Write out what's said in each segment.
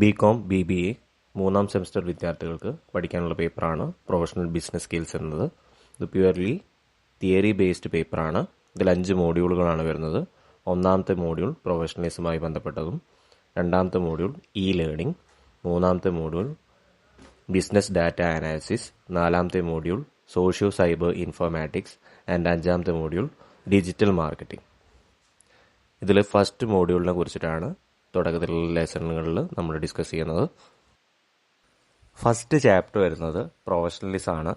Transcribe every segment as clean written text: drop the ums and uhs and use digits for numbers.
BCom BBA മൂന്നാം semester വിദ്യാർത്ഥികൾക്ക് പഠിക്കാനുള്ള പേപ്പറാണ് പ്രൊഫഷണൽ ബിസിനസ് സ്കിൽസ് എന്നത്. ഇത് പ്യുവർലി തിയറി ബേസ്ഡ് പേപ്പറാണ്. ഇതിൽ 5 മോഡ്യൂളുകളാണ് വരുന്നത്. ഒന്നാമത്തെ മോഡ്യൂൾ പ്രൊഫഷണലിസവുമായി ബന്ധപ്പെട്ടതും, രണ്ടാമത്തെ മോഡ്യൂൾ ലേണിംഗ്, മൂന്നാമത്തെ മോഡ്യൂൾ ബിസിനസ് ഡാറ്റ അനാലിസിസ്, നാലാമത്തെ module socio cyber informatics and അഞ്ചാമത്തെ മോഡ്യൂൾ ഡിജിറ്റൽ മാർക്കറ്റിംഗ്. ഇതിൽ ഫസ്റ്റ് മോഡ്യൂളിനെ കുറിച്ചിട്ടാണ് തുടക്കത്തിലുള്ള ലെസണുകളിൽ നമ്മൾ ഡിസ്കസ് ചെയ്യുന്നത്. ഫസ്റ്റ് ചാപ്റ്റർ വരുന്നത് പ്രൊഫഷണലിസം ആണ്.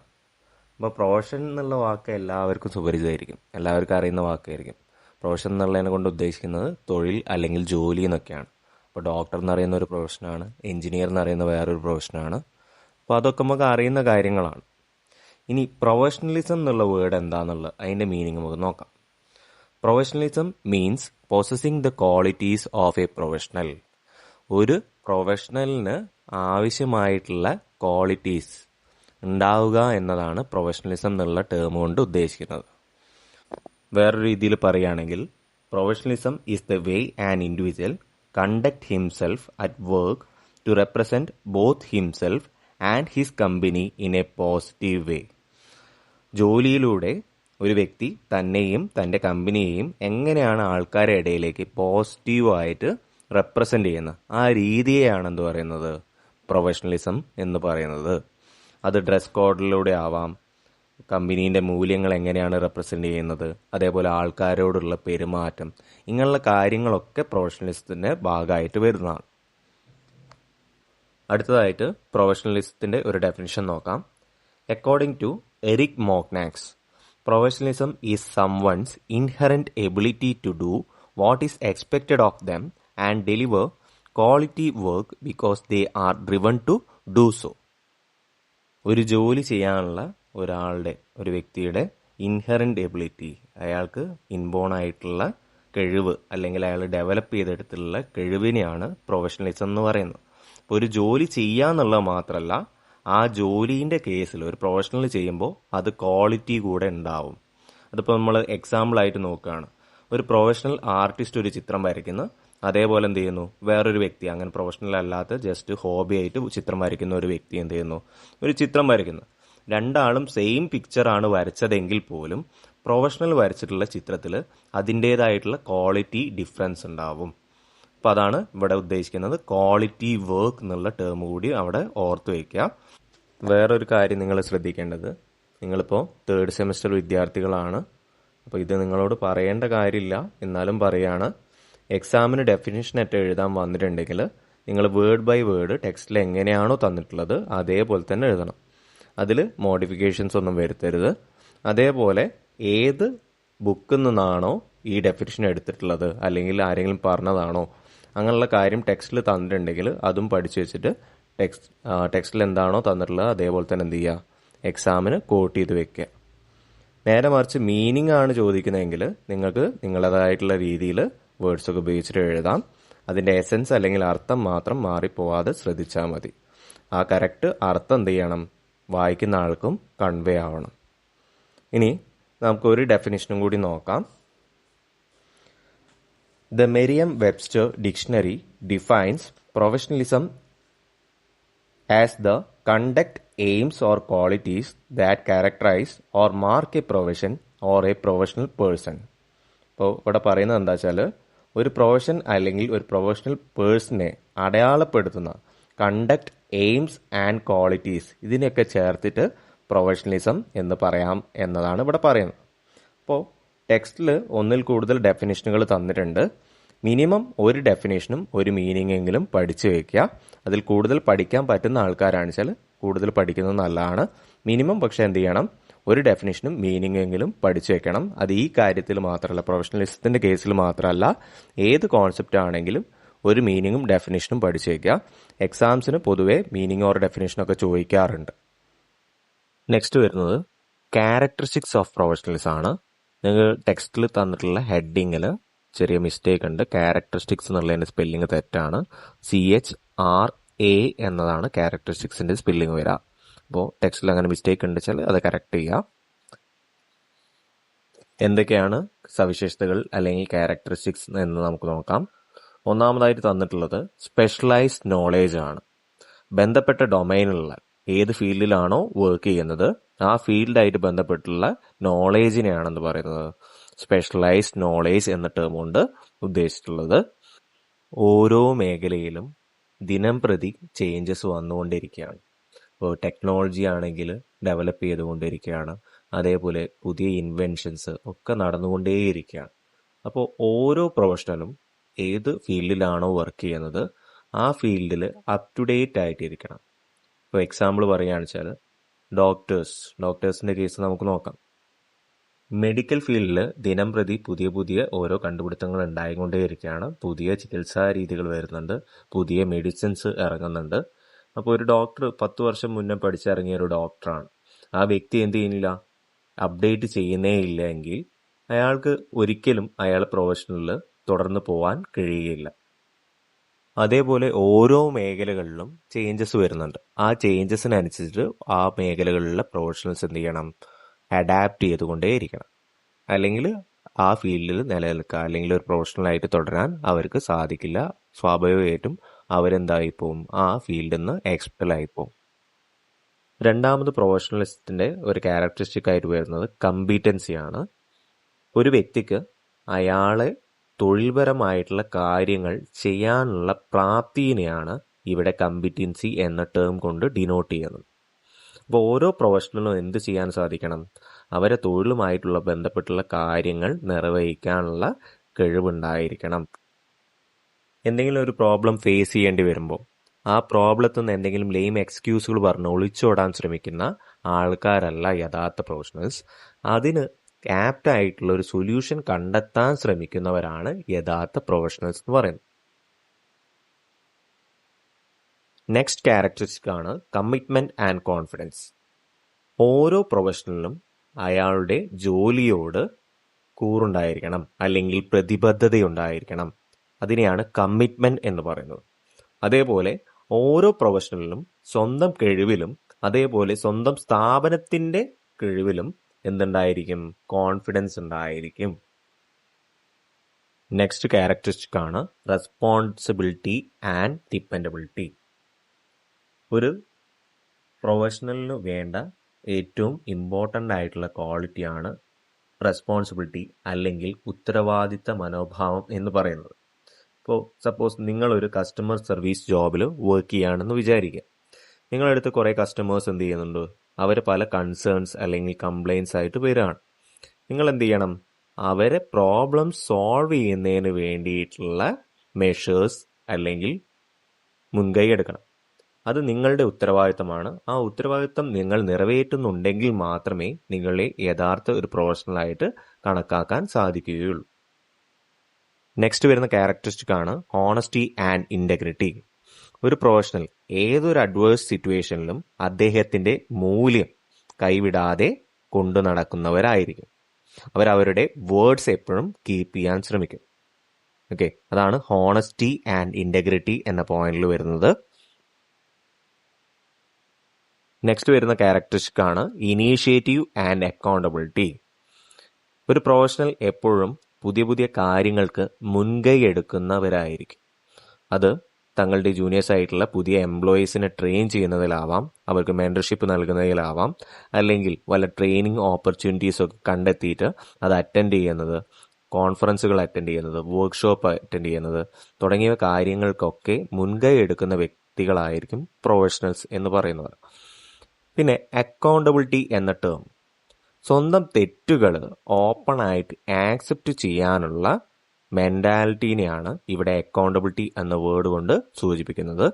അപ്പോൾ പ്രൊഫഷൻ എന്നുള്ള വാക്ക് എല്ലാവർക്കും സുപരിചിതമായിരിക്കും, എല്ലാവർക്കും അറിയുന്ന വാക്കായിരിക്കും. പ്രൊഫഷൻ എന്നുള്ളതിനെ കൊണ്ട് ഉദ്ദേശിക്കുന്നത് തൊഴിൽ അല്ലെങ്കിൽ ജോലി എന്നൊക്കെയാണ്. അപ്പോൾ ഡോക്ടർ എന്നറിയുന്ന ഒരു പ്രൊഫഷനാണ്, എഞ്ചിനീയർ എന്നറിയുന്ന വേറൊരു പ്രൊഫഷനാണ്. അപ്പോൾ അതൊക്കെ നമുക്ക് അറിയുന്ന കാര്യങ്ങളാണ്. ഇനി പ്രൊഫഷണലിസം എന്നുള്ള വേർഡ് എന്താണെന്നുള്ളത് അതിൻ്റെ മീനിങ് നമുക്ക് നോക്കാം. Professionalism means possessing the qualities of A professional. ഒരു പ്രൊഫഷണലിന് ആവശ്യമായിട്ടുള്ള ക്വാളിറ്റീസ് ഉണ്ടാവുക എന്നതാണ് പ്രൊഫഷണലിസം എന്നുള്ള ടേം കൊണ്ട് ഉദ്ദേശിക്കുന്നത്. വേറൊരു രീതിയിൽ പറയുകയാണെങ്കിൽ professionalism is the way an individual conduct himself at work to represent both himself and his company in a positive way. ജോലിയിലൂടെ ഒരു വ്യക്തി തന്നെയും തൻ്റെ കമ്പനിയെയും എങ്ങനെയാണ് ആൾക്കാരുടെ ഇടയിലേക്ക് പോസിറ്റീവായിട്ട് റെപ്രസെൻ്റ് ചെയ്യുന്നത്, ആ രീതിയെയാണ് എന്ത് പറയുന്നത്, പ്രൊഫഷണലിസം എന്ന് പറയുന്നത്. അത് ഡ്രസ് കോഡിലൂടെ ആവാം, കമ്പനീൻ്റെ മൂല്യങ്ങൾ എങ്ങനെയാണ് റെപ്രസെൻ്റ് ചെയ്യുന്നത്, അതേപോലെ ആൾക്കാരോടുള്ള പെരുമാറ്റം, ഇങ്ങനെയുള്ള കാര്യങ്ങളൊക്കെ പ്രൊഫഷണലിസത്തിൻ്റെ ഭാഗമായിട്ട് വരുന്നതാണ്. അടുത്തതായിട്ട് പ്രൊഫഷണലിസത്തിൻ്റെ ഒരു ഡെഫിനിഷൻ നോക്കാം. According to Eric Moknaks, professionalism is someone's inherent ability to do what is expected of them and deliver quality work because they are driven to do so. ഒരു ജോലി ചെയ്യാനുള്ള ഒരു വ്യക്തിയുടെ ഇൻഹറന്റ് എബിലിറ്റി, അയാൾക്ക് ഇൻബോൺ ആയിട്ടുള്ള കഴിവ് അല്ലെങ്കിൽ അയാൾ ഡെവലപ്പ് ചെയ്തെടുത്തുള്ള കഴിവിനെയാണ് പ്രൊഫഷണലിസം എന്ന് പറയുന്നത്. അപ്പോൾ ഒരു ജോലി ചെയ്യാന്നുള്ളത് മാത്രമല്ല, ആ ജോലീൻ്റെ കേസിൽ ഒരു പ്രൊഫഷണൽ ചെയ്യുമ്പോൾ അത് ക്വാളിറ്റി കൂടെ ഉണ്ടാവും. അതിപ്പോൾ നമ്മൾ എക്സാമ്പിളായിട്ട് നോക്കുകയാണ്, ഒരു പ്രൊഫഷണൽ ആർട്ടിസ്റ്റ് ഒരു ചിത്രം വരയ്ക്കുന്നു, അതേപോലെ എന്ത് ചെയ്യുന്നു വേറൊരു വ്യക്തി അങ്ങനെ പ്രൊഫഷണൽ അല്ലാത്ത ജസ്റ്റ് ഹോബി ആയിട്ട് ചിത്രം വരയ്ക്കുന്ന ഒരു വ്യക്തി എന്ത് ചെയ്യുന്നു, ഒരു ചിത്രം വരയ്ക്കുന്നു. രണ്ടാളും സെയിം പിക്ചറാണ് വരച്ചതെങ്കിൽ പോലും പ്രൊഫഷണൽ വരച്ചിട്ടുള്ള ചിത്രത്തിൽ അതിൻ്റേതായിട്ടുള്ള ക്വാളിറ്റി ഡിഫറൻസ് ഉണ്ടാവും. അപ്പോൾ അതാണ് ഇവിടെ ഉദ്ദേശിക്കുന്നത്. ക്വാളിറ്റി വർക്ക് എന്നുള്ള ടേം കൂടി അവിടെ ഓർത്ത് വയ്ക്കുക. വേറൊരു കാര്യം നിങ്ങൾ ശ്രദ്ധിക്കേണ്ടത്, നിങ്ങളിപ്പോൾ 3rd സെമസ്റ്റർ വിദ്യാർത്ഥികളാണ്. അപ്പോൾ ഇത് നിങ്ങളോട് പറയേണ്ട കാര്യമില്ല, എന്നാലും പറയുകയാണ്. എക്സാമിന് ഡെഫിനിഷനായിട്ട് എഴുതാൻ വന്നിട്ടുണ്ടെങ്കിൽ നിങ്ങൾ വേർഡ് ബൈ വേർഡ് ടെക്സ്റ്റിൽ എങ്ങനെയാണോ തന്നിട്ടുള്ളത് അതേപോലെ തന്നെ എഴുതണം. അതിൽ മോഡിഫിക്കേഷൻസ് ഒന്നും വരുത്തരുത്. അതേപോലെ ഏത് ബുക്കിൽ നിന്നാണോ ഈ ഡെഫിനിഷൻ എടുത്തിട്ടുള്ളത് അല്ലെങ്കിൽ ആരെങ്കിലും പറഞ്ഞതാണോ അങ്ങനെയുള്ള കാര്യം ടെക്സ്റ്റിൽ തന്നിട്ടുണ്ടെങ്കിൽ അതും പഠിച്ചു വെച്ചിട്ട് ടെക്സ്റ്റിൽ എന്താണോ തന്നിട്ടുള്ളത് അതേപോലെ തന്നെ എന്ത് ചെയ്യുക, എക്സാമിന് കോട്ട് ചെയ്ത് വെക്കുക. നേരെ മറിച്ച് മീനിങ് ആണ് ചോദിക്കുന്നതെങ്കിൽ നിങ്ങൾക്ക് നിങ്ങളതായിട്ടുള്ള രീതിയിൽ വേർഡ്സൊക്കെ ഉപയോഗിച്ചിട്ട് എഴുതാം. അതിൻ്റെ എസൻസ് അല്ലെങ്കിൽ അർത്ഥം മാത്രം മാറിപ്പോവാതെ ശ്രദ്ധിച്ചാൽ മതി. ആ കറക്റ്റ് അർത്ഥം എന്ത് ചെയ്യണം, വായിക്കുന്ന ആൾക്കും കൺവേ ആവണം. ഇനി നമുക്കൊരു ഡെഫിനിഷനും കൂടി നോക്കാം. The Merriam-Webster Dictionary defines professionalism as the conduct, aims or qualities that characterize or mark a profession or a professional person. ഇപ്പോൾ ഇവിടെ പറയുന്നത് എന്താ വെച്ചാൽ, ഒരു പ്രൊഫഷൻ അല്ലെങ്കിൽ ഒരു പ്രൊഫഷണൽ പേഴ്സണെ അടയാളപ്പെടുത്തുന്ന കണ്ടക്ട്, എയിംസ് ആൻഡ് ക്വാളിറ്റീസ് ഇതിനെയൊക്കെ ചേർത്തിട്ട് പ്രൊഫഷണലിസം എന്ന് പറയാം എന്നതാണ് ഇവിടെ പറയുന്നത്. അപ്പോൾ ടെക്സ്റ്റിൽ ഒന്നിൽ കൂടുതൽ ഡെഫിനിഷനുകൾ തന്നിട്ടുണ്ട്. മിനിമം ഒരു ഡെഫിനേഷനും ഒരു മീനിങ്ങെങ്കിലും പഠിച്ചു വയ്ക്കുക. അതിൽ കൂടുതൽ പഠിക്കാൻ പറ്റുന്ന ആൾക്കാരാണെന്ന് വെച്ചാൽ കൂടുതൽ പഠിക്കുന്നത് നല്ലതാണ്. മിനിമം പക്ഷേ എന്ത് ചെയ്യണം, ഒരു ഡെഫിനേഷനും മീനിങ്ങെങ്കിലും പഠിച്ചു വെക്കണം. അത് ഈ കാര്യത്തിൽ മാത്രമല്ല, പ്രൊഫഷണലിസത്തിൻ്റെ കേസിൽ മാത്രമല്ല, ഏത് കോൺസെപ്റ്റ് ആണെങ്കിലും ഒരു മീനിങ്ങും ഡെഫിനേഷനും പഠിച്ചു വയ്ക്കുക. എക്സാംസിന് പൊതുവേ മീനിങ് ഓർ ഡെഫിനേഷനൊക്കെ ചോദിക്കാറുണ്ട്. നെക്സ്റ്റ് വരുന്നത് ക്യാരക്ടറിസ്റ്റിക്സ് ഓഫ് പ്രൊഫഷണലിസം ആണ്. നിങ്ങൾ ടെക്സ്റ്റിൽ തന്നിട്ടുള്ള ഹെഡിങ്ങിൽ ചെറിയ മിസ്റ്റേക്ക് ഉണ്ട്. ക്യാരക്ടറിസ്റ്റിക്സ് എന്നുള്ളതിൻ്റെ സ്പെല്ലിങ് തെറ്റാണ്. CHRA എന്നതാണ് ക്യാരക്ടറിസ്റ്റിക്സിൻ്റെ സ്പെല്ലിങ് വരിക. അപ്പോൾ ടെക്സ്റ്റിൽ അങ്ങനെ മിസ്റ്റേക്ക് ഉണ്ട് വെച്ചാൽ അത് കറക്റ്റ് ചെയ്യുക. എന്തൊക്കെയാണ് സവിശേഷതകൾ അല്ലെങ്കിൽ ക്യാരക്ടറിസ്റ്റിക്സ് എന്ന് നമുക്ക് നോക്കാം. ഒന്നാമതായിട്ട് തന്നിട്ടുള്ളത് സ്പെഷ്യലൈസ്ഡ് നോളേജ് ആണ്. ബന്ധപ്പെട്ട ഡൊമൈനിലുള്ള ഏത് ഫീൽഡിലാണോ വർക്ക് ചെയ്യുന്നത് ആ ഫീൽഡായിട്ട് ബന്ധപ്പെട്ടുള്ള നോളേജിനെയാണെന്ന് പറയുന്നത് സ്പെഷ്യലൈസ്ഡ് നോളേജ് എന്ന ടേം കൊണ്ട് ഉദ്ദേശിച്ചിട്ടുള്ളത്. ഓരോ മേഖലയിലും ദിനം പ്രതി ചേഞ്ചസ് വന്നുകൊണ്ടിരിക്കുകയാണ്. ഇപ്പോൾ ടെക്നോളജി ആണെങ്കിൽ ഡെവലപ്പ് ചെയ്തുകൊണ്ടിരിക്കുകയാണ്, അതേപോലെ പുതിയ ഇൻവെൻഷൻസ് ഒക്കെ നടന്നുകൊണ്ടേയിരിക്കുകയാണ്. അപ്പോൾ ഓരോ പ്രൊഫഷണലും ഏത് ഫീൽഡിലാണോ വർക്ക് ചെയ്യുന്നത് ആ ഫീൽഡിൽ അപ് ടു ഡേറ്റ് ആയിട്ടിരിക്കണം. ഇപ്പോൾ എക്സാമ്പിൾ പറയുകയാണെന്ന് വെച്ചാൽ ഡോക്ടേഴ്സിൻ്റെ കേസ് നമുക്ക് നോക്കാം. മെഡിക്കൽ ഫീൽഡിൽ ദിനം പ്രതി പുതിയ പുതിയ ഓരോ കണ്ടുപിടുത്തങ്ങൾ ഉണ്ടായിക്കൊണ്ടേയിരിക്കുകയാണ്. പുതിയ ചികിത്സാ രീതികൾ വരുന്നുണ്ട്, പുതിയ മെഡിസിൻസ് ഇറങ്ങുന്നുണ്ട്. അപ്പോൾ ഒരു ഡോക്ടർ 10 വർഷം മുന്നേ പഠിച്ചിറങ്ങിയ ഒരു ഡോക്ടറാണ്. ആ വ്യക്തി എന്ത് ചെയ്യുന്നില്ല, അപ്ഡേറ്റ് ചെയ്യുന്നേ ഇല്ല എങ്കിൽ അയാൾക്ക് ഒരിക്കലും അയാളുടെ പ്രൊഫഷനിൽ തുടർന്ന് പോകാൻ കഴിയുകയില്ല. അതേപോലെ ഓരോ മേഖലകളിലും ചേഞ്ചസ് വരുന്നുണ്ട്. ആ ചേഞ്ചസിനനുസരിച്ച് ആ മേഖലകളിലുള്ള പ്രൊഫഷണൽസ് എന്ത് ചെയ്യണം, അഡാപ്റ്റ് ചെയ്തുകൊണ്ടേയിരിക്കണം. അല്ലെങ്കിൽ ആ ഫീൽഡിൽ നിലനിൽക്കുക അല്ലെങ്കിൽ ഒരു പ്രൊഫഷണലായിട്ട് തുടരാൻ അവർക്ക് സാധിക്കില്ല. സ്വാഭാവികമായിട്ടും അവരെന്തായിപ്പോവും, ആ ഫീൽഡിൽ നിന്ന് എക്സ്പെൽ ആയിപ്പോവും. രണ്ടാമത് പ്രൊഫഷണലിസ്റ്റിൻ്റെ ഒരു ക്യാരക്ടറിസ്റ്റിക് ആയിട്ട് വരുന്നത് കമ്പീറ്റൻസിയാണ്. ഒരു വ്യക്തിക്ക് അയാളെ തൊഴിൽപരമായിട്ടുള്ള കാര്യങ്ങൾ ചെയ്യാനുള്ള പ്രാപ്തിയെയാണ് ഇവിടെ കമ്പിറ്റൻസി എന്ന ടേം കൊണ്ട് ഡിനോട്ട് ചെയ്യുന്നത്. അപ്പോൾ ഓരോ പ്രൊഫഷണലും എന്ത് ചെയ്യാൻ സാധിക്കണം, അവരെ തൊഴിലുമായിട്ടുള്ള ബന്ധപ്പെട്ടുള്ള കാര്യങ്ങൾ നിർവഹിക്കാനുള്ള കഴിവുണ്ടായിരിക്കണം. എന്തെങ്കിലും ഒരു പ്രോബ്ലം ഫേസ് ചെയ്യേണ്ടി വരുമ്പോൾ ആ പ്രോബ്ലത്തിൽ നിന്ന് എന്തെങ്കിലും ലെയിം എക്സ്ക്യൂസുകൾ പറഞ്ഞ് ഒളിച്ചോടാൻ ശ്രമിക്കുന്ന ആൾക്കാരല്ല യഥാർത്ഥ പ്രൊഫഷണൽസ്. അതിന് ആപ്റ്റ് ആയിട്ടുള്ള ഒരു സൊല്യൂഷൻ കണ്ടെത്താൻ ശ്രമിക്കുന്നവരാണ് യഥാർത്ഥ പ്രൊഫഷണൽസ് എന്ന് പറയുന്നത്. നെക്സ്റ്റ് ക്യാരക്ടറിസ്റ്റിക് ആണ് കമ്മിറ്റ്മെന്റ് ആൻഡ് കോൺഫിഡൻസ്. ഓരോ പ്രൊഫഷണലിനും അയാളുടെ ജോലിയോട് കൂറുണ്ടായിരിക്കണം അല്ലെങ്കിൽ പ്രതിബദ്ധതയുണ്ടായിരിക്കണം. അതിനെയാണ് കമ്മിറ്റ്മെന്റ് എന്ന് പറയുന്നത്. അതേപോലെ ഓരോ പ്രൊഫഷണലിനും സ്വന്തം കഴിവിലും അതേപോലെ സ്വന്തം സ്ഥാപനത്തിന്റെ കഴിവിലും എന്തുണ്ടായിരിക്കും, കോൺഫിഡൻസ് ഉണ്ടായിരിക്കും. നെക്സ്റ്റ് ക്യാരക്ടറിസ്റ്റിക് ആണ് റെസ്പോൺസിബിലിറ്റി ആൻഡ് ഡിപ്പെൻഡബിലിറ്റി. ഒരു പ്രൊഫഷണലിന് വേണ്ട ഏറ്റവും ഇമ്പോർട്ടൻ്റ് ആയിട്ടുള്ള ക്വാളിറ്റിയാണ് റെസ്പോൺസിബിലിറ്റി അല്ലെങ്കിൽ ഉത്തരവാദിത്ത മനോഭാവം എന്ന് പറയുന്നത്. ഇപ്പോൾ സപ്പോസ് നിങ്ങളൊരു കസ്റ്റമർ സർവീസ് ജോബിൽ വർക്ക് ചെയ്യുകയാണെന്ന് വിചാരിക്കുക. നിങ്ങളടുത്ത് കുറേ കസ്റ്റമേഴ്സ് എന്ത് ചെയ്യുന്നുണ്ട്, അവർ പല കൺസേൺസ് അല്ലെങ്കിൽ കംപ്ലയിൻസ് ആയിട്ട് വരികയാണ്. നിങ്ങൾ എന്ത് ചെയ്യണം, അവരെ പ്രോബ്ലം സോൾവ് ചെയ്യുന്നതിന് വേണ്ടിയിട്ടുള്ള മെഷേഴ്സ് അല്ലെങ്കിൽ മുൻകൈ എടുക്കണം. അത് നിങ്ങളുടെ ഉത്തരവാദിത്തമാണ്. ആ ഉത്തരവാദിത്തം നിങ്ങൾ നിറവേറ്റുന്നുണ്ടെങ്കിൽ മാത്രമേ നിങ്ങളെ യഥാർത്ഥ ഒരു പ്രൊഫഷണലായിട്ട് കണക്കാക്കാൻ സാധിക്കുകയുള്ളൂ. നെക്സ്റ്റ് വരുന്ന ക്യാരക്ടറിസ്റ്റിക് ആണ് ഹോണസ്റ്റി ആൻഡ് ഇൻറ്റഗ്രിറ്റി. ഒരു പ്രൊഫഷണൽ ഏതൊരു അഡ്വേഴ്സ് സിറ്റുവേഷനിലും അദ്ദേഹത്തിന്റെ മൂല്യം കൈവിടാതെ കൊണ്ടു നടക്കുന്നവരായിരിക്കും. അവരവരുടെ വേർഡ്സ് എപ്പോഴും കീപ്പ് ചെയ്യാൻ ശ്രമിക്കും. ഓക്കെ, അതാണ് ഹോണസ്റ്റി ആൻഡ് ഇൻറ്റഗ്രിറ്റി എന്ന പോയിന്റിൽ വരുന്നത്. നെക്സ്റ്റ് വരുന്ന ക്യാരക്ടറിസ്റ്റിക് ആണ് ഇനീഷ്യേറ്റീവ് ആൻഡ് അക്കൗണ്ടബിലിറ്റി. ഒരു പ്രൊഫഷണൽ എപ്പോഴും പുതിയ പുതിയ കാര്യങ്ങൾക്ക് മുൻകൈ എടുക്കുന്നവരായിരിക്കും. അത് തങ്ങളുടെ ജൂനിയേഴ്സ് ആയിട്ടുള്ള പുതിയ എംപ്ലോയീസിനെ ട്രെയിൻ ചെയ്യുന്നതിലാവാം, അവർക്ക് മെന്റർഷിപ്പ് നൽകുന്നതിലാവാം, അല്ലെങ്കിൽ വല്ല ട്രെയിനിങ് ഓപ്പർച്യൂണിറ്റീസ് ഒക്കെ കണ്ടെത്തിയിട്ട് അത് അറ്റൻഡ് ചെയ്യുന്നത്, കോൺഫറൻസുകൾ അറ്റൻഡ് ചെയ്യുന്നത്, വർക്ക്ഷോപ്പ് അറ്റൻഡ് ചെയ്യുന്നത് തുടങ്ങിയ കാര്യങ്ങൾക്കൊക്കെ മുൻകൈ എടുക്കുന്ന വ്യക്തികളായിരിക്കും പ്രൊഫഷണൽസ് എന്ന് പറയുന്നവർ. പിന്നെ അക്കൗണ്ടബിലിറ്റി എന്ന ടേം സ്വന്തം തെറ്റുകൾ ഓപ്പൺ ആയിട്ട് ആക്സെപ്റ്റ് ചെയ്യാനുള്ള മെന്റാലിറ്റീനെയാണ് ഇവിടെ അക്കൗണ്ടബിലിറ്റി എന്ന വേർഡ് കൊണ്ട് സൂചിപ്പിക്കുന്നത്.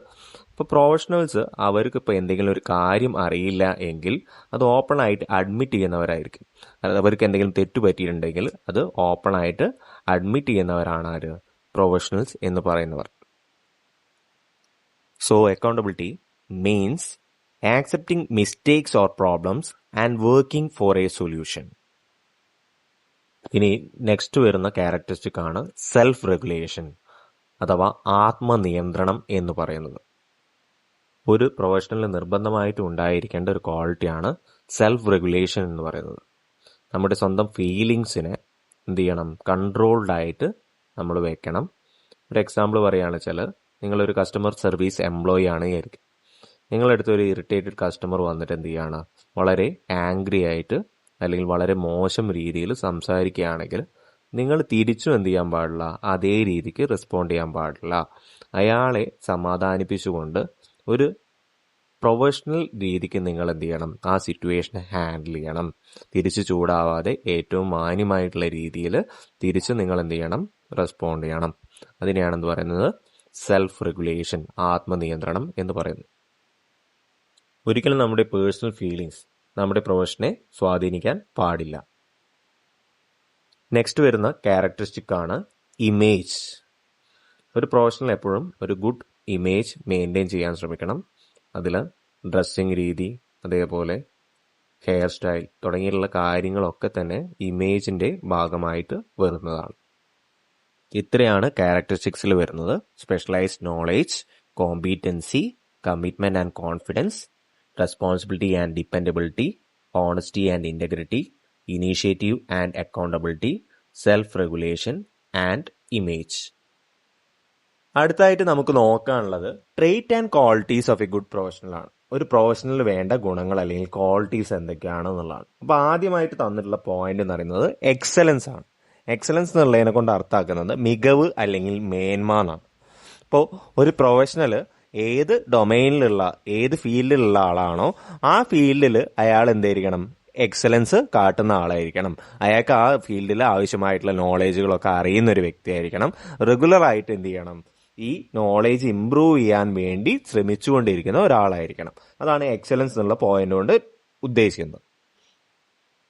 ഇപ്പോൾ പ്രൊഫഷണൽസ് അവർക്ക് ഇപ്പോൾ എന്തെങ്കിലും ഒരു കാര്യം അറിയില്ല എങ്കിൽ അത് ഓപ്പൺ ആയിട്ട് അഡ്മിറ്റ് ചെയ്യുന്നവരായിരിക്കും. അവർക്ക് എന്തെങ്കിലും തെറ്റ് പറ്റിയിട്ടുണ്ടെങ്കിൽ അത് ഓപ്പൺ ആയിട്ട് അഡ്മിറ്റ് ചെയ്യുന്നവരാണ് ആര്, പ്രൊഫഷണൽസ് എന്ന് പറയുന്നവർ. So accountability means accepting mistakes or problems and working for a solution. ഇനി നെക്സ്റ്റ് വരുന്ന ക്യാരക്ടറിസ്റ്റിക് ആണ് സെൽഫ് റെഗുലേഷൻ അഥവാ ആത്മനിയന്ത്രണം എന്ന് പറയുന്നത്. ഒരു പ്രൊഫഷണലിൽ നിർബന്ധമായിട്ട് ഉണ്ടായിരിക്കേണ്ട ഒരു ക്വാളിറ്റിയാണ് സെൽഫ് റെഗുലേഷൻ എന്ന് പറയുന്നത്. നമ്മുടെ സ്വന്തം ഫീലിങ്സിനെ എന്ത് ചെയ്യണം, കൺട്രോൾഡ് ആയിട്ട് നമ്മൾ വെക്കണം. ഒരു എക്സാമ്പിൾ പറയുകയാണെന്ന് വെച്ചാൽ, നിങ്ങളൊരു കസ്റ്റമർ സർവീസ് എംപ്ലോയി ആണ് വിചാരിക്കും. നിങ്ങളടുത്ത് ഒരു ഇറിറ്റേറ്റഡ് കസ്റ്റമർ വന്നിട്ട് എന്ത് ചെയ്യുകയാണ്, വളരെ ആംഗ്രി ആയിട്ട് അല്ലെങ്കിൽ വളരെ മോശം രീതിയിൽ സംസാരിക്കുകയാണെങ്കിൽ നിങ്ങൾ തിരിച്ചും എന്ത് ചെയ്യാൻ പാടില്ല, അതേ രീതിക്ക് റെസ്പോണ്ട് ചെയ്യാൻ പാടില്ല. അയാളെ സമാധാനിപ്പിച്ചുകൊണ്ട് ഒരു പ്രൊഫഷണൽ രീതിക്ക് നിങ്ങൾ എന്ത് ചെയ്യണം, ആ സിറ്റുവേഷനെ ഹാൻഡിൽ ചെയ്യണം. തിരിച്ച് ചൂടാവാതെ ഏറ്റവും മാന്യമായിട്ടുള്ള രീതിയിൽ തിരിച്ച് നിങ്ങൾ എന്ത് ചെയ്യണം, റെസ്പോണ്ട് ചെയ്യണം. അതിനെയാണെന്ന് പറയുന്നത് സെൽഫ് റെഗുലേഷൻ, ആത്മനിയന്ത്രണം എന്ന് പറയുന്നത്. ഒരിക്കലും നമ്മുടെ പേഴ്സണൽ ഫീലിങ്സ് നമ്മുടെ പ്രൊഫഷനെ സ്വാധീനിക്കാൻ പാടില്ല. നെക്സ്റ്റ് വരുന്ന ക്യാരക്ടറിസ്റ്റിക് ആണ് ഇമേജ്. ഒരു പ്രൊഫഷണൽ എപ്പോഴും ഒരു ഗുഡ് ഇമേജ് മെയിൻറ്റെയിൻ ചെയ്യാൻ ശ്രമിക്കണം. അതിൽ ഡ്രസ്സിങ് രീതി, അതേപോലെ ഹെയർ സ്റ്റൈൽ തുടങ്ങിയുള്ള കാര്യങ്ങളൊക്കെ തന്നെ ഇമേജിൻ്റെ ഭാഗമായിട്ട് വരുന്നതാണ്. ഇത്രയാണ് ക്യാരക്ടറിസ്റ്റിക്സിൽ വരുന്നത്. Specialised knowledge, competency, commitment and confidence, responsibility and dependability, honesty and integrity, initiative and accountability, self regulation and image. അടുത്തായിട്ട് നമുക്ക് നോക്കാനുള്ളത് trait and qualities of a good professional ആണ്. ഒരു പ്രൊഫഷണലിൽ വേണ്ട ഗുണങ്ങൾ അല്ലെങ്കിൽ ക്വാളിറ്റീസ് എന്തൊക്കെയാണെന്നുള്ളതാണ്. അപ്പോൾ ആദ്യമായിട്ട് തന്നിട്ടുള്ള പോയിന്റ് എന്ന് പറയുന്നത് എക്സലൻസ് ആണ്. എക്സലൻസ് എന്നുള്ളതിനെ കൊണ്ട് അർത്ഥമാക്കുന്നത് മികവ് അല്ലെങ്കിൽ മേന്മ എന്നാണ്. ഇപ്പോൾ ഒരു പ്രൊഫഷണൽ ഏത് ഡൊമൈനിലുള്ള ഏത് ഫീൽഡിലുള്ള ആളാണോ ആ ഫീൽഡിൽ അയാൾ എന്തായിരിക്കണം, എക്സലൻസ് കാട്ടുന്ന ആളായിരിക്കണം. അയാൾക്ക് ആ ഫീൽഡിൽ ആവശ്യമായിട്ടുള്ള നോളേജുകളൊക്കെ അറിയുന്ന ഒരു വ്യക്തിയായിരിക്കണം. റെഗുലറായിട്ട് എന്ത് ചെയ്യണം, ഈ നോളേജ് ഇംപ്രൂവ് ചെയ്യാൻ വേണ്ടി ശ്രമിച്ചുകൊണ്ടിരിക്കുന്ന ഒരാളായിരിക്കണം. അതാണ് എക്സലൻസ് എന്നുള്ള പോയിന്റ് കൊണ്ട് ഉദ്ദേശിക്കുന്നത്.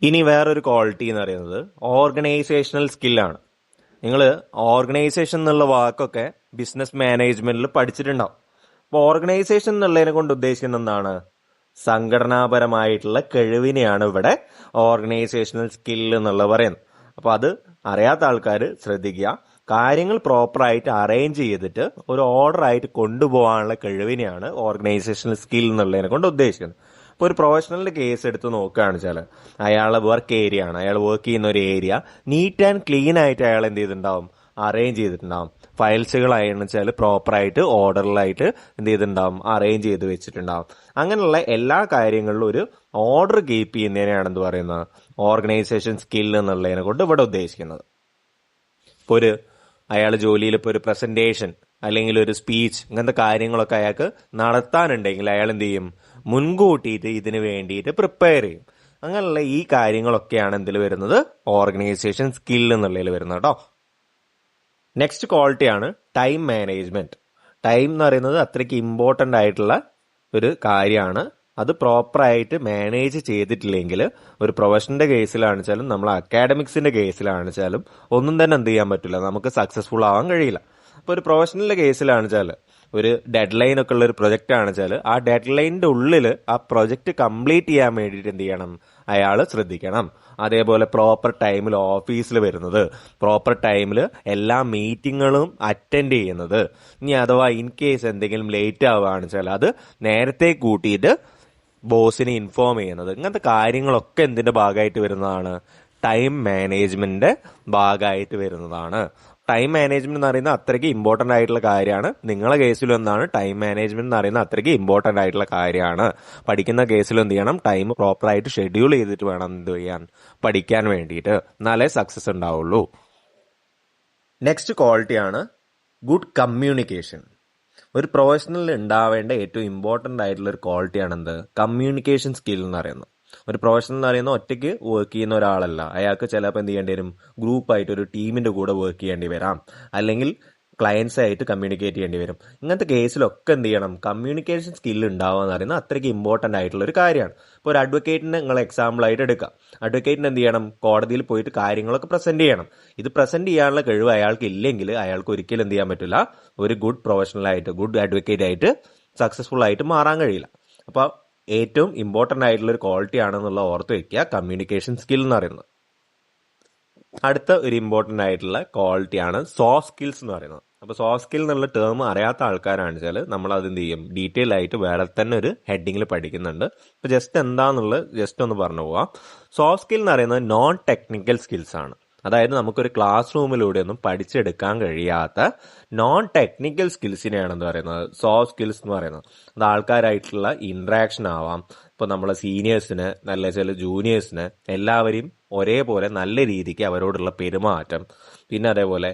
ഇനി വേറൊരു ക്വാളിറ്റി എന്ന് പറയുന്നത് ഓർഗനൈസേഷണൽ സ്കില്ലാണ്. നിങ്ങൾ ഓർഗനൈസേഷൻ എന്നുള്ള വാക്കൊക്കെ ബിസിനസ് മാനേജ്മെന്റിൽ പഠിച്ചിട്ടുണ്ടാവും. അപ്പോൾ ഓർഗനൈസേഷൻ എന്നുള്ളതിനെ കൊണ്ട് ഉദ്ദേശിക്കുന്നത് എന്താണ്, സംഘടനാപരമായിട്ടുള്ള കഴിവിനെയാണ് ഇവിടെ ഓർഗനൈസേഷണൽ സ്കിൽ എന്നുള്ളത് പറയുന്നത്. അപ്പോൾ അത് അറിയാത്ത ആൾക്കാർ ശ്രദ്ധിക്കുക. കാര്യങ്ങൾ പ്രോപ്പറായിട്ട് അറേഞ്ച് ചെയ്തിട്ട് ഒരു ഓർഡർ ആയിട്ട് കൊണ്ടുപോകാനുള്ള കഴിവിനെയാണ് ഓർഗനൈസേഷണൽ സ്കിൽ എന്നുള്ളതിനെ കൊണ്ട് ഉദ്ദേശിക്കുന്നത്. ഇപ്പോൾ ഒരു പ്രൊഫഷണലിന്റെ കേസ് എടുത്ത് നോക്കുകയാണെന്ന് വെച്ചാൽ, അയാളുടെ വർക്ക് ഏരിയ ആണ്, അയാൾ വർക്ക് ചെയ്യുന്ന ഒരു ഏരിയ നീറ്റ് ആൻഡ് ക്ലീൻ ആയിട്ട് അയാൾ എന്ത് ചെയ്തിട്ടുണ്ടാവും, അറേഞ്ച് ചെയ്തിട്ടുണ്ടാവും. ഫയൽസുകളായെന്ന് വെച്ചാൽ പ്രോപ്പറായിട്ട് ഓർഡറിലായിട്ട് എന്ത് ചെയ്തിട്ടുണ്ടാവും, അറേഞ്ച് ചെയ്ത് വെച്ചിട്ടുണ്ടാവും. അങ്ങനെയുള്ള എല്ലാ കാര്യങ്ങളിലും ഒരു ഓർഡർ കീപ്പ് ചെയ്യുന്നതിനെയാണെന്ന് പറയുന്നത് ഓർഗനൈസേഷൻ സ്കിൽ എന്നുള്ളതിനെ കൊണ്ട് ഇവിടെ ഉദ്ദേശിക്കുന്നത്. ഇപ്പോൾ അയാൾ ജോലിയിൽ ഇപ്പോൾ ഒരു പ്രസന്റേഷൻ അല്ലെങ്കിൽ ഒരു സ്പീച്ച് ഇങ്ങനത്തെ കാര്യങ്ങളൊക്കെ അയാൾക്ക് നടത്താനുണ്ടെങ്കിൽ അയാൾ എന്ത് ചെയ്യും, മുൻകൂട്ടിയിട്ട് ഇതിന് വേണ്ടിയിട്ട് പ്രിപ്പയർ ചെയ്യും. അങ്ങനെയുള്ള ഈ കാര്യങ്ങളൊക്കെയാണ് എന്തിൽ വരുന്നത്, ഓർഗനൈസേഷൻ സ്കിൽ എന്നുള്ളതിൽ വരുന്നത് കേട്ടോ. നെക്സ്റ്റ് ക്വാളിറ്റിയാണ് ടൈം മാനേജ്മെന്റ്. ടൈം എന്ന് പറയുന്നത് അത്രയ്ക്ക് ഇമ്പോർട്ടൻ്റ് ആയിട്ടുള്ള ഒരു കാര്യമാണ്. അത് പ്രോപ്പറായിട്ട് മാനേജ് ചെയ്തിട്ടില്ലെങ്കിൽ ഒരു പ്രൊഫഷൻ്റെ കേസിലാണെന്ന് വെച്ചാലും നമ്മൾ അക്കാഡമിക്സിൻ്റെ കേസിലാണെന്ന് വെച്ചാലും ഒന്നും തന്നെ എന്ത് ചെയ്യാൻ പറ്റില്ല, നമുക്ക് സക്സസ്ഫുൾ ആവാൻ കഴിയില്ല. അപ്പോൾ ഒരു പ്രൊഫഷണലിൻ്റെ കേസിലാണെന്ന് വെച്ചാൽ ഒരു ഡെഡ് ലൈൻ ഒക്കെ ഉള്ള ഒരു പ്രൊജക്റ്റ് ആണെന്ന് വെച്ചാൽ ആ ഡെഡ് ലൈനിൻ്റെ ഉള്ളിൽ ആ പ്രൊജക്റ്റ് കംപ്ലീറ്റ് ചെയ്യാൻ വേണ്ടിയിട്ട് എന്ത് ചെയ്യണം, അയാൾ ശ്രദ്ധിക്കണം. അതേപോലെ പ്രോപ്പർ ടൈമിൽ ഓഫീസിൽ വരുന്നത്, പ്രോപ്പർ ടൈമിൽ എല്ലാ മീറ്റിങ്ങുകളും അറ്റൻഡ് ചെയ്യുന്നത്. ഇനി അഥവാ ഇൻ കേസ് എന്തെങ്കിലും ലേറ്റ് ആവുകയാണെന്ന് വെച്ചാൽ അത് നേരത്തെ കൂട്ടിയിട്ട് ബോസിനെ ഇൻഫോം ചെയ്യുന്നത്. ഇങ്ങനത്തെ കാര്യങ്ങളൊക്കെ എന്തിന്റെ ഭാഗമായിട്ട് വരുന്നതാണ്, ടൈം മാനേജ്മെന്റിന്റെ ഭാഗമായിട്ട് വരുന്നതാണ്. ടൈം മാനേജ്മെന്റ് എന്ന് പറയുന്നത് അത്രയ്ക്ക് ഇമ്പോർട്ടൻ്റ് ആയിട്ടുള്ള കാര്യമാണ്. നിങ്ങളെ കേസിലും എന്താണ്, ടൈം മാനേജ്മെന്റ് എന്ന് പറയുന്നത് അത്രയ്ക്ക് ഇമ്പോർട്ടൻ്റ് ആയിട്ടുള്ള കാര്യമാണ്. പഠിക്കുന്ന കേസിലും എന്ത് ചെയ്യണം, ടൈം പ്രോപ്പറായിട്ട് ഷെഡ്യൂൾ ചെയ്തിട്ട് വേണം എന്ത് ചെയ്യാൻ, പഠിക്കാൻ വേണ്ടിയിട്ട്. എന്നാലേ സക്സസ് ഉണ്ടാവുള്ളൂ. നെക്സ്റ്റ് ക്വാളിറ്റിയാണ് ഗുഡ് കമ്മ്യൂണിക്കേഷൻ. ഒരു പ്രൊഫഷണലിൽ ഉണ്ടാവേണ്ട ഏറ്റവും ഇമ്പോർട്ടൻ്റ് ആയിട്ടുള്ള ഒരു ക്വാളിറ്റിയാണ് എന്ത്, കമ്മ്യൂണിക്കേഷൻ സ്കിൽ എന്ന് പറയുന്നത്. ഒരു പ്രൊഫഷണൽ എന്ന് പറയുന്നത് ഒറ്റയ്ക്ക് വർക്ക് ചെയ്യുന്ന ഒരാളല്ല. അയാൾക്ക് ചിലപ്പോൾ എന്ത് ചെയ്യേണ്ടി വരും, ഗ്രൂപ്പായിട്ട് ഒരു ടീമിന്റെ കൂടെ വർക്ക് ചെയ്യേണ്ടി വരാം, അല്ലെങ്കിൽ ക്ലയൻസ് ആയിട്ട് കമ്മ്യൂണിക്കേറ്റ് ചെയ്യേണ്ടി വരും. ഇങ്ങനത്തെ കേസിലൊക്കെ എന്ത് ചെയ്യണം, കമ്മ്യൂണിക്കേഷൻ സ്കിൽ ഉണ്ടാവുക എന്ന് പറയുന്നത് അത്രയ്ക്ക് ഇമ്പോർട്ടൻ്റ് ആയിട്ടുള്ള ഒരു കാര്യമാണ്. ഇപ്പോൾ ഒരു അഡ്വക്കേറ്റിനെ നിങ്ങൾ എക്സാമ്പിൾ ആയിട്ട് എടുക്കാം. അഡ്വക്കേറ്റിന് എന്ത് ചെയ്യണം, കോടതിയിൽ പോയിട്ട് കാര്യങ്ങളൊക്കെ പ്രസന്റ് ചെയ്യണം. ഇത് പ്രസന്റ് ചെയ്യാനുള്ള കഴിവ് അയാൾക്ക് ഇല്ലെങ്കിൽ അയാൾക്ക് ഒരിക്കലും എന്ത് ചെയ്യാൻ പറ്റില്ല, ഒരു ഗുഡ് പ്രൊഫഷണലായിട്ട് ഗുഡ് അഡ്വക്കേറ്റ് ആയിട്ട് സക്സസ്ഫുൾ ആയിട്ട് മാറാൻ കഴിയില്ല. അപ്പോൾ ഏറ്റവും ഇമ്പോർട്ടൻ്റ് ആയിട്ടുള്ള ഒരു ക്വാളിറ്റി ആണെന്നുള്ള ഓർത്ത് വയ്ക്കുക, കമ്മ്യൂണിക്കേഷൻ സ്കിൽ എന്ന് പറയുന്നത്. അടുത്ത ഒരു ഇമ്പോർട്ടൻ്റ് ആയിട്ടുള്ള ക്വാളിറ്റിയാണ് സോഫ്റ്റ് സ്കിൽസ് എന്ന് പറയുന്നത്. അപ്പോൾ സോഫ്റ്റ് സ്കിൽ എന്നുള്ള ടേം അറിയാത്ത ആൾക്കാരാണെന്ന് വെച്ചാൽ നമ്മൾ അത് എന്ത് ചെയ്യും, ഡീറ്റെയിൽ ആയിട്ട് വേറെ തന്നെ ഒരു ഹെഡിങ്ങിൽ പഠിക്കുന്നുണ്ട്. അപ്പോൾ ജസ്റ്റ് എന്താണെന്നുള്ളത് ജസ്റ്റ് ഒന്ന് പറഞ്ഞു പോവാം. സോഫ്റ്റ് സ്കിൽ എന്ന് പറയുന്നത് നോൺ ടെക്നിക്കൽ സ്കിൽസ് ആണ്. അതായത് നമുക്കൊരു ക്ലാസ് റൂമിലൂടെ ഒന്നും പഠിച്ചെടുക്കാൻ കഴിയാത്ത നോൺ ടെക്നിക്കൽ സ്കിൽസിനെയാണ് എന്ത് പറയുന്നത്, സോഫ്റ്റ് സ്കിൽസ് എന്ന് പറയുന്നത്. അത് ആൾക്കാരായിട്ടുള്ള ഇൻട്രാക്ഷൻ ആവാം, ഇപ്പോൾ നമ്മളെ സീനിയേഴ്സിന് നല്ല ചില ജൂനിയേഴ്സിന് എല്ലാവരെയും ഒരേപോലെ നല്ല രീതിക്ക് അവരോടുള്ള പെരുമാറ്റം, പിന്നെ അതേപോലെ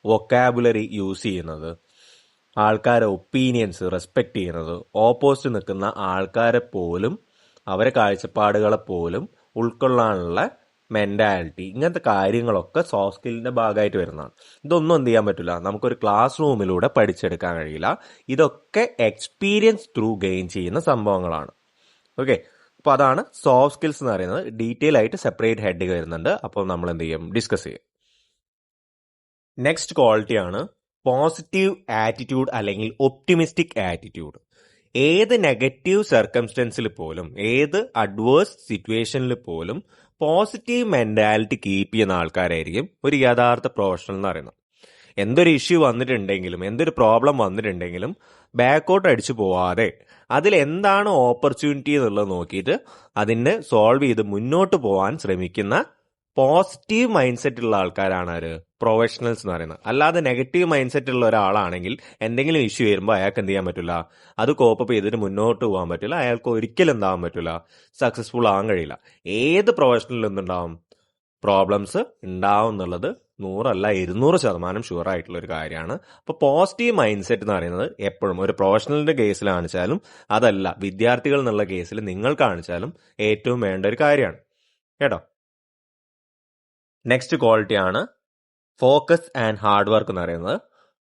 വൊക്കാബുലറി യൂസ് ചെയ്യുന്നത്, ആൾക്കാരെ ഒപ്പീനിയൻസ് റെസ്പെക്ട് ചെയ്യുന്നത്, ഓപ്പോസിറ്റ് നിൽക്കുന്ന ആൾക്കാരെ പോലും അവരെ കാഴ്ചപ്പാടുകളെ പോലും ഉൾക്കൊള്ളാനുള്ള മെന്റാലിറ്റി, ഇങ്ങനത്തെ കാര്യങ്ങളൊക്കെ സോഫ്റ്റ് സ്കില്ലിന്റെ ഭാഗമായിട്ട് വരുന്നതാണ്. ഇതൊന്നും എന്ത് ചെയ്യാൻ പറ്റില്ല, നമുക്കൊരു ക്ലാസ് റൂമിലൂടെ പഠിച്ചെടുക്കാൻ കഴിയില്ല. ഇതൊക്കെ എക്സ്പീരിയൻസ് ത്രൂ ഗെയിൻ ചെയ്യുന്ന സംഭവങ്ങളാണ്. ഓക്കെ, അപ്പോൾ അതാണ് സോഫ്റ്റ് സ്കിൽസ് എന്ന് പറയുന്നത്. ഡീറ്റെയിൽ ആയിട്ട് സെപ്പറേറ്റ് ഹെഡ് വരുന്നുണ്ട്, അപ്പോൾ നമ്മൾ എന്ത് ചെയ്യും, ഡിസ്കസ് ചെയ്യും. നെക്സ്റ്റ് ക്വാളിറ്റിയാണ് പോസിറ്റീവ് ആറ്റിറ്റ്യൂഡ് അല്ലെങ്കിൽ ഒപ്റ്റിമിസ്റ്റിക് ആറ്റിറ്റ്യൂഡ്. ഏത് നെഗറ്റീവ് സർക്കംസ്റ്റൻസിൽ പോലും, ഏത് അഡ്വേഴ്സ് സിറ്റുവേഷനിൽ പോലും പോസിറ്റീവ് മെന്റാലിറ്റി കീപ്പ് ചെയ്യുന്ന ആൾക്കാരായിരിക്കും ഒരു യഥാർത്ഥ പ്രൊഫഷണൽ എന്ന് പറയുന്നത്. എന്തൊരു ഇഷ്യൂ വന്നിട്ടുണ്ടെങ്കിലും, എന്തൊരു പ്രോബ്ലം വന്നിട്ടുണ്ടെങ്കിലും ബാക്കോട്ട് അടിച്ചു പോവാതെ അതിൽ എന്താണ് ഓപ്പർച്യൂണിറ്റി എന്നുള്ളത് നോക്കിയിട്ട് അതിനെ സോൾവ് ചെയ്ത് മുന്നോട്ട് പോകാൻ ശ്രമിക്കുന്ന പോസിറ്റീവ് മൈൻഡ് സെറ്റ് ഉള്ള ആൾക്കാരാണ് ആര്, പ്രൊഫഷണൽസ് എന്ന് പറയുന്നത്. അല്ലാതെ നെഗറ്റീവ് മൈൻഡ് സെറ്റ് ഉള്ള ഒരാളാണെങ്കിൽ എന്തെങ്കിലും ഇഷ്യൂ വരുമ്പോൾ അയാൾക്ക് എന്ത് ചെയ്യാൻ പറ്റില്ല, അത് കോപ്പപ്പ് ചെയ്തിട്ട് മുന്നോട്ട് പോകാൻ പറ്റില്ല, അയാൾക്ക് ഒരിക്കലും എന്താവാൻ പറ്റില്ല, സക്സസ്ഫുൾ ആകാൻ കഴിയില്ല. ഏത് പ്രൊഫഷണലിൽ നിന്നുണ്ടാവും പ്രോബ്ലംസ് ഉണ്ടാവും എന്നുള്ളത് 100 അല്ല 200% ഷുവർ ആയിട്ടുള്ള ഒരു കാര്യമാണ്. അപ്പോൾ പോസിറ്റീവ് മൈൻഡ് സെറ്റ് എന്ന് പറയുന്നത് എപ്പോഴും ഒരു പ്രൊഫഷണലിന്റെ കേസിൽ കാണിച്ചാലും, അതല്ല വിദ്യാർത്ഥികൾ എന്നുള്ള കേസിൽ നിങ്ങൾ കാണിച്ചാലും ഏറ്റവും വേണ്ട ഒരു കാര്യമാണ് കേട്ടോ. നെക്സ്റ്റ് ക്വാളിറ്റിയാണ് ഫോക്കസ് ആൻഡ് ഹാർഡ് വർക്ക് എന്ന് പറയുന്നത്.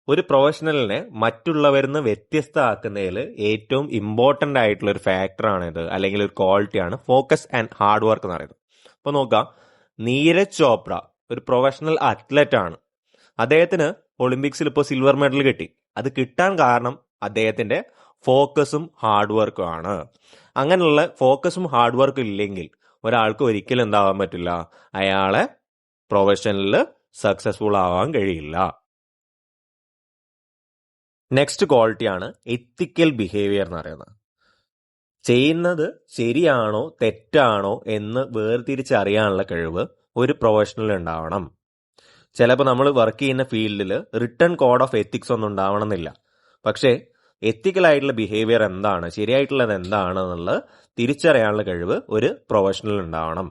ഒരു പ്രൊഫഷണലിനെ മറ്റുള്ളവരിൽ നിന്ന് വ്യത്യസ്തമാക്കുന്നതിൽ ഏറ്റവും ഇമ്പോർട്ടൻ്റ് ആയിട്ടുള്ള ഒരു ഫാക്ടറാണ് ഇത്, അല്ലെങ്കിൽ ഒരു ക്വാളിറ്റിയാണ് ഫോക്കസ് ആൻഡ് ഹാർഡ് വർക്ക് എന്ന് പറയുന്നത്. അപ്പോൾ നോക്കാം, നീരജ് ചോപ്ര ഒരു പ്രൊഫഷണൽ അത്ലറ്റ് ആണ്. അദ്ദേഹത്തിന് ഒളിമ്പിക്സിൽ ഇപ്പോൾ സിൽവർ മെഡൽ കിട്ടി. അത് കിട്ടാൻ കാരണം അദ്ദേഹത്തിന്റെ ഫോക്കസും ഹാർഡ് വർക്കും ആണ്. അങ്ങനെയുള്ള ഫോക്കസും ഹാർഡ് വർക്കും ഇല്ലെങ്കിൽ ഒരാൾക്ക് ഒരിക്കലും എന്താവാൻ പറ്റില്ല, അയാളെ പ്രൊഫഷനിൽ സക്സസ്ഫുൾ ആവാൻ കഴിയില്ല. നെക്സ്റ്റ് ക്വാളിറ്റിയാണ് എത്തിക്കൽ ബിഹേവിയർ എന്ന് പറയുന്നത്. ചെയ്യുന്നത് ശരിയാണോ തെറ്റാണോ എന്ന് വേർതിരിച്ചറിയാനുള്ള കഴിവ് ഒരു പ്രൊഫഷണൽ ഉണ്ടാവണം. ചിലപ്പോൾ നമ്മൾ വർക്ക് ചെയ്യുന്ന ഫീൽഡിൽ റിട്ടൺ കോഡ് ഓഫ് എത്തിക്സ് ഒന്നും ഉണ്ടാവണമെന്നില്ല, പക്ഷേ എത്തിക്കലായിട്ടുള്ള ബിഹേവിയർ എന്താണ്, ശരിയായിട്ടുള്ളത് എന്താണ് എന്നുള്ളത് തിരിച്ചറിയാനുള്ള കഴിവ് ഒരു പ്രൊഫഷണൽ ഉണ്ടാവണം.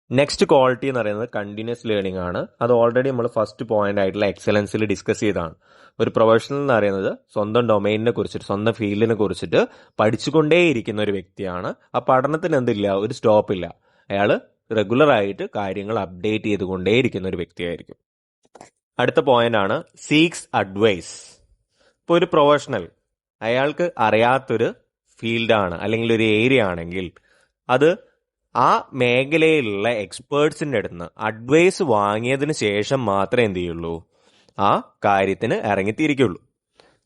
നെക്സ്റ്റ് ക്വാളിറ്റി എന്ന് പറയുന്നത് കണ്ടിന്യൂസ് ലേണിംഗ് ആണ്. അത് ഓൾറെഡി നമ്മൾ ഫസ്റ്റ് പോയിന്റ് ആയിട്ടുള്ള എക്സലൻസിൽ ഡിസ്കസ് ചെയ്തതാണ്. ഒരു പ്രൊഫഷണൽ എന്ന് പറയുന്നത് സ്വന്തം ഡൊമൈനിനെ കുറിച്ചിട്ട്, സ്വന്തം ഫീൽഡിനെ കുറിച്ചിട്ട് പഠിച്ചുകൊണ്ടേയിരിക്കുന്ന ഒരു വ്യക്തിയാണ്. ആ പഠനത്തിന് എന്തില്ല, ഒരു സ്റ്റോപ്പില്ല. അയാൾ റെഗുലർ ആയിട്ട് കാര്യങ്ങൾ അപ്ഡേറ്റ് ചെയ്തുകൊണ്ടേയിരിക്കുന്ന ഒരു വ്യക്തിയായിരിക്കും. അടുത്ത പോയിന്റ് ആണ് സീക്സ് അഡ്വൈസ്. ഇപ്പോൾ ഒരു പ്രൊഫഷണൽ അയാൾക്ക് അറിയാത്തൊരു ഫീൽഡാണ് അല്ലെങ്കിൽ ഒരു ഏരിയ ആണെങ്കിൽ അത് ആ മേഖലയിലുള്ള എക്സ്പേർട്സിൻ്റെ അടുത്ത് നിന്ന് അഡ്വൈസ് വാങ്ങിയതിന് ശേഷം മാത്രമേ എന്ത് ചെയ്യുള്ളൂ, ആ കാര്യത്തിന് ഇറങ്ങിത്തിരിക്കുള്ളൂ.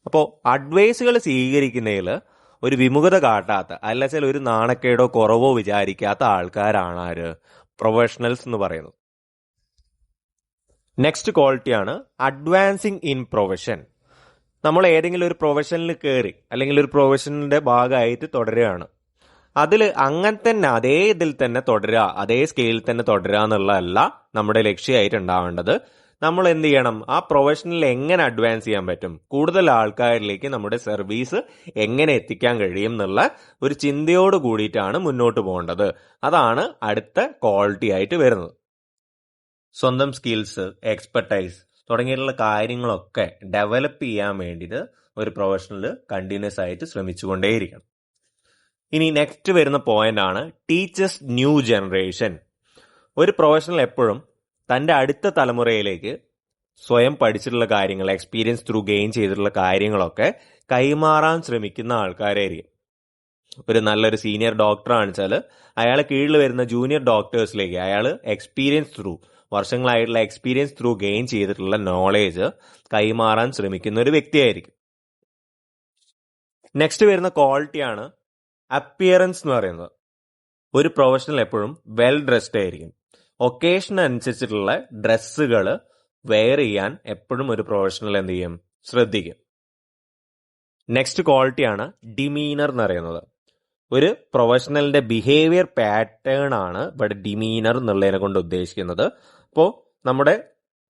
അപ്പോൾ അഡ്വൈസുകൾ സ്വീകരിക്കുന്നതിൽ ഒരു വിമുഖത കാട്ടാത്ത, അല്ലച്ചാൽ ഒരു നാണക്കേടോ കുറവോ വിചാരിക്കാത്ത ആൾക്കാരാണ് ആര്, പ്രൊഫഷണൽസ് എന്ന് പറയുന്നത്. നെക്സ്റ്റ് ക്വാളിറ്റിയാണ് അഡ്വാൻസിങ് ഇൻ പ്രൊഫഷൻ. നമ്മൾ ഏതെങ്കിലും ഒരു പ്രൊഫഷനിൽ കയറി അല്ലെങ്കിൽ ഒരു പ്രൊഫഷനിന്റെ ഭാഗമായിട്ട് തുടരുകയാണ്, അതിൽ അങ്ങനെ തന്നെ അതേ ഇതിൽ തന്നെ തുടരുക, അതേ സ്കെയിലിൽ തന്നെ തുടരുക എന്നുള്ളതല്ല നമ്മുടെ ലക്ഷ്യമായിട്ട് ഉണ്ടാവേണ്ടത്. നമ്മൾ എന്ത് ചെയ്യണം, ആ പ്രൊഫഷനിൽ എങ്ങനെ അഡ്വാൻസ് ചെയ്യാൻ പറ്റും, കൂടുതൽ ആൾക്കാരിലേക്ക് നമ്മുടെ സർവീസ് എങ്ങനെ എത്തിക്കാൻ കഴിയും എന്നുള്ള ഒരു ചിന്തയോട് കൂടിയിട്ടാണ് മുന്നോട്ട് പോകേണ്ടത്. അതാണ് അടുത്ത ക്വാളിറ്റി ആയിട്ട് വരുന്നത്. സ്വന്തം സ്കിൽസ്, എക്സ്പെർട്ടൈസ് തുടങ്ങിയിട്ടുള്ള കാര്യങ്ങളൊക്കെ ഡെവലപ്പ് ചെയ്യാൻ വേണ്ടിയിട്ട് ഒരു പ്രൊഫഷണൽ കണ്ടിന്യൂസ് ആയിട്ട് ശ്രമിച്ചുകൊണ്ടേയിരിക്കണം. ഇനി നെക്സ്റ്റ് വരുന്ന പോയിന്റ് ആണ് ടീച്ചേഴ്സ് ന്യൂ ജനറേഷൻ. ഒരു പ്രൊഫഷണൽ എപ്പോഴും തൻ്റെ അടുത്ത തലമുറയിലേക്ക് സ്വയം പഠിച്ചിട്ടുള്ള കാര്യങ്ങൾ, എക്സ്പീരിയൻസ് ത്രൂ ഗെയിൻ ചെയ്തിട്ടുള്ള കാര്യങ്ങളൊക്കെ കൈമാറാൻ ശ്രമിക്കുന്ന ആൾക്കാരായിരിക്കും. ഒരു നല്ലൊരു സീനിയർ ഡോക്ടർ ആണെച്ചാൽ അയാളെ കീഴിൽ വരുന്ന ജൂനിയർ ഡോക്ടേഴ്സിലേക്ക് അയാൾ എക്സ്പീരിയൻസ് ത്രൂ, വർഷങ്ങളായിട്ടുള്ള എക്സ്പീരിയൻസ് ത്രൂ ഗെയിൻ ചെയ്തിട്ടുള്ള നോളേജ് കൈമാറാൻ ശ്രമിക്കുന്ന ഒരു വ്യക്തിയായിരിക്കും. നെക്സ്റ്റ് വരുന്ന ക്വാളിറ്റിയാണ് അപ്പിയറൻസ് എന്ന് പറയുന്നത്. ഒരു പ്രൊഫഷണൽ എപ്പോഴും വെൽ ഡ്രസ്ഡ് ആയിരിക്കും. ഒക്കേഷൻ അനുസരിച്ചിട്ടുള്ള ഡ്രസ്സുകൾ വെയർ ചെയ്യാൻ എപ്പോഴും ഒരു പ്രൊഫഷണൽ എന്ത് ചെയ്യും, ശ്രദ്ധിക്കും. നെക്സ്റ്റ് ക്വാളിറ്റിയാണ് ഡിമീനർ എന്ന് പറയുന്നത്. ഒരു പ്രൊഫഷണലിന്റെ ബിഹേവിയർ പാറ്റേൺ ആണ് ഇവിടെ ഡിമീനർ എന്നുള്ളതിനെ കൊണ്ട് ഉദ്ദേശിക്കുന്നത്. അപ്പോൾ നമ്മുടെ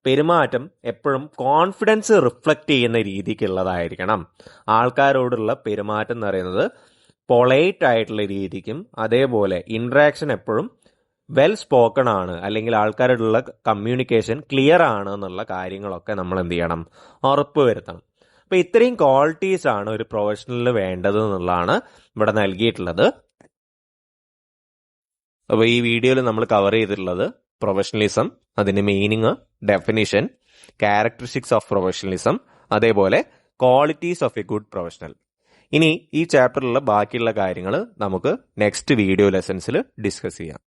പെരുമാറ്റം എപ്പോഴും കോൺഫിഡൻസ് റിഫ്ലക്റ്റ് ചെയ്യുന്ന രീതിക്കുള്ളതായിരിക്കണം. ആൾക്കാരോടുള്ള പെരുമാറ്റം എന്ന് പറയുന്നത് പൊളൈറ്റ് ആയിട്ടുള്ള രീതിക്കും, അതേപോലെ ഇൻട്രാക്ഷൻ എപ്പോഴും വെൽ സ്പോക്കൺ ആണ്, അല്ലെങ്കിൽ ആൾക്കാരോടുള്ള കമ്മ്യൂണിക്കേഷൻ ക്ലിയർ ആണ് എന്നുള്ള കാര്യങ്ങളൊക്കെ നമ്മൾ എന്ത് ചെയ്യണം, ഉറപ്പ് വരുത്തണം. അപ്പൊ ഇത്രയും ക്വാളിറ്റീസ് ആണ് ഒരു പ്രൊഫഷണലിന് വേണ്ടത് എന്നുള്ളതാണ് ഇവിടെ നൽകിയിട്ടുള്ളത്. അപ്പോൾ ഈ വീഡിയോയിൽ നമ്മൾ കവർ ചെയ്തിട്ടുള്ളത് പ്രൊഫഷണലിസം, അതിന്റെ meaning, definition, characteristics of professionalism, അതേപോലെ qualities of a good professional. ഇനി ഈ ചാപ്റ്ററിലുള്ള ബാക്കിയുള്ള കാര്യങ്ങൾ നമുക്ക് നെക്സ്റ്റ് വീഡിയോ ലെസൺസിൽ ഡിസ്കസ് ചെയ്യാം.